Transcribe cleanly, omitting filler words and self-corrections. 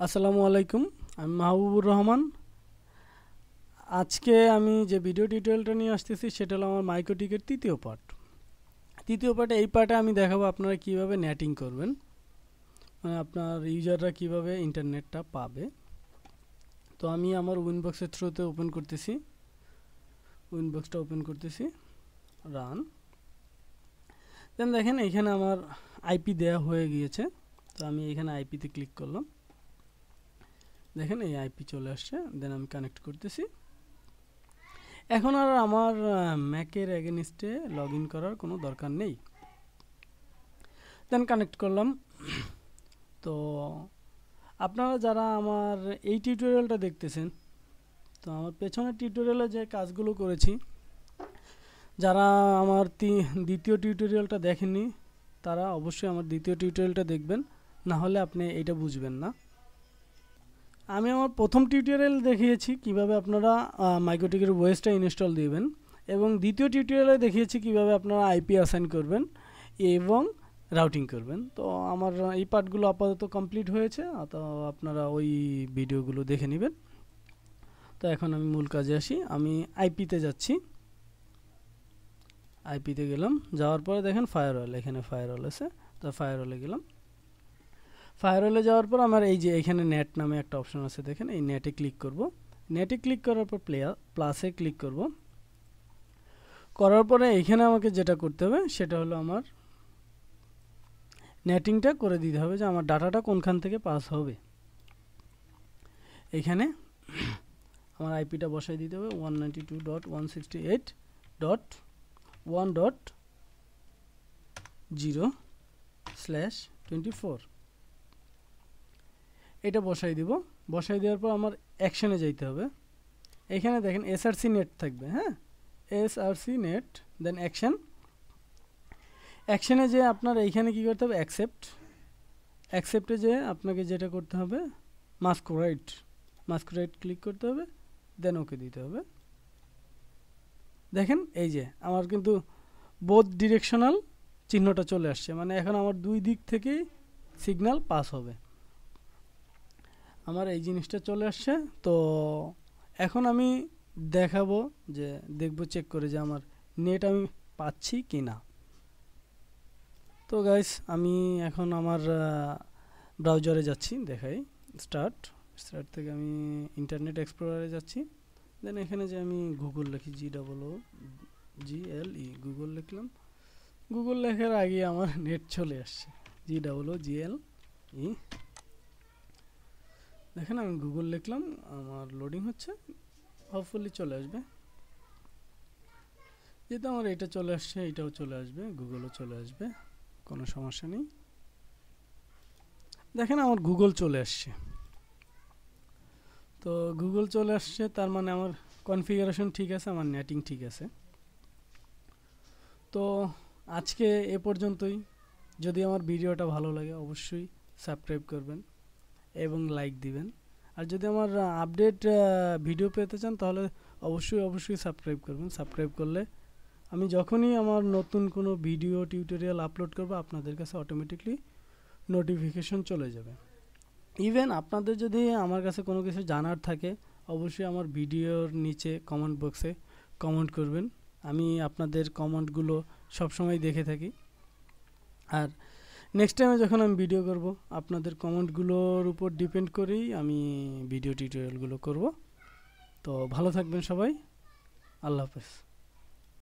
আসসালামু আলাইকুম। আমি মাহবুবুর রহমান। আজকে আমি যে ভিডিও টিউটোরিয়ালটা নিয়ে আসতেছি সেটা হলো আমার মাইক্রোটিকের তৃতীয় পার্ট। এই পার্টে আমি দেখাবো আপনারা কিভাবে নেটিং করবেন, মানে আপনার ইউজাররা কিভাবে ইন্টারনেটটা পাবে। তো আমি আমার উইনবক্সের থ্রুতে ওপেন করতেছি, উইনবক্সটা ওপেন করতেছি, রান। দেন দেখেন এখানে আমার আইপি দেয়া হয়ে গিয়েছে। তো আমি এখানে আইপিতে ক্লিক করলাম, দেখেন এই আইপি চলে আসছে। দেন আমি কানেক্ট করতেছি। এখন আর আমার ম্যাকের এগেনস্টে লগ ইন করার কোনো দরকার নেই। দেন কানেক্ট করলাম। তো আপনারা যারা আমার এই টিউটোরিয়ালটা দেখতেছেন, তো আমার পেছনের টিউটোরিয়ালে যে কাজগুলো করেছি, যারা আমার দ্বিতীয় টিউটোরিয়ালটা দেখেননি তারা অবশ্যই আমার দ্বিতীয় টিউটোরিয়ালটা দেখবেন, না হলে আপনি এটা বুঝবেন না। আমি আমার প্রথম টিউটোরিয়াল দেখিয়েছি কিভাবে আপনারা মাইক্রোটিকের ওএসটা ইনস্টল দিবেন, এবং দ্বিতীয় টিউটোরিয়ালে দেখিয়েছি কিভাবে আপনারা আইপি অ্যাসাইন করবেন এবং রাউটিং করবেন। তো আমার এই পার্টগুলো আপাতত কমপ্লিট হয়েছে, তো আপনারা ওই ভিডিওগুলো দেখে নেবেন। তো এখন আমি মূল কাজে আসি। আমি আইপিতে যাচ্ছি, আইপিতে গেলাম। যাওয়ার পরে দেখেন ফায়ারওয়াল, এখানে ফায়ারওয়াল আছে। তো ফায়ারওয়ালে গেলাম। ফায়ারওয়ালে যাওয়ার পর আমার এই যে এখানে নেট নামে একটা অপশন আছে, দেখেন এই নেটে ক্লিক করব। নেটে ক্লিক করার পর প্লাসে ক্লিক করব। করার পরে এখানে আমাকে যেটা করতে হবে সেটা হলো আমার নেটিংটা করে দিতে হবে, যে আমার ডাটাটা কোনখান থেকে পাস হবে। এখানে আমার আইপিটা বসাই দিতে হবে 192.168.1.0/24। এটা বসাই দিব। বসাই দেওয়ার পর আমার অ্যাকশনে যাইতে হবে। এখানে দেখেন এসআরসি নেট থাকবে, হ্যাঁ, এসআরসি নেট। দেন অ্যাকশনে যে আপনার এইখানে কি করতে হবে, অ্যাকসেপ্টে যে আপনাকে যেটা করতে হবে মাস্ক রাইট ক্লিক করতে হবে। দেন ওকে দিতে হবে। দেখেন এই যে আমার কিন্তু বোথ ডিরেকশনাল চিহ্নটা চলে আসছে, মানে এখন আমার দুই দিক থেকেই সিগন্যাল পাস হবে। আমার এই জিনিসটা চলে আসছে। তো এখন আমি দেখাবো, যে দেখবো চেক করে যে আমার নেট আমি পাচ্ছি কি না। তো গাইস আমি এখন আমার ব্রাউজারে যাচ্ছি, দেখাই। স্টার্ট থেকে আমি ইন্টারনেট এক্সপ্লোরারে যাচ্ছি। দেন এখানে যে আমি গুগল লিখি, GOOGLE গুগল লিখলাম। গুগল লেখার আগে আমার নেট চলে আসছে, GOOGLE। দেখেন আমি গুগল লিখলাম, আমার লোডিং হচ্ছে, হোপফুলি চলে আসবে। যেহেতু আমার এটা চলে আসছে, এটাও চলে আসবে, গুগলও চলে আসবে, কোনো সমস্যা নেই। দেখেন আমার গুগল চলে আসছে। তো গুগল চলে আসছে, তার মানে আমার কনফিগারেশন ঠিক আছে, আমার নেটিং ঠিক আছে। তো আজকে এ পর্যন্তই। যদি আমার ভিডিওটা ভালো লাগে অবশ্যই সাবস্ক্রাইব করবেন এবং লাইক দিবেন। আর যদি আমার আপডেট ভিডিও পেতে চান তাহলে অবশ্যই সাবস্ক্রাইব করবেন। সাবস্ক্রাইব করলে আমি যখনই আমার নতুন কোনো ভিডিও টিউটোরিয়াল আপলোড করব আপনাদের কাছে অটোমেটিকলি নোটিফিকেশন চলে যাবে। ইভেন আপনাদের যদি আমার কাছে কোনো কিছু জানার থাকে অবশ্যই আমার ভিডিওর নিচে কমেন্ট বক্সে কমেন্ট করবেন। আমি আপনাদের কমেন্টগুলো সবসময় দেখে থাকি। আর নেক্সট টাইমে যখন আমি ভিডিও করব আপনাদের কমেন্টগুলোর উপর ডিপেন্ড করেই আমি ভিডিও টিউটোরিয়ালগুলো করব। তো ভালো থাকবেন সবাই। আল্লাহ হাফেজ।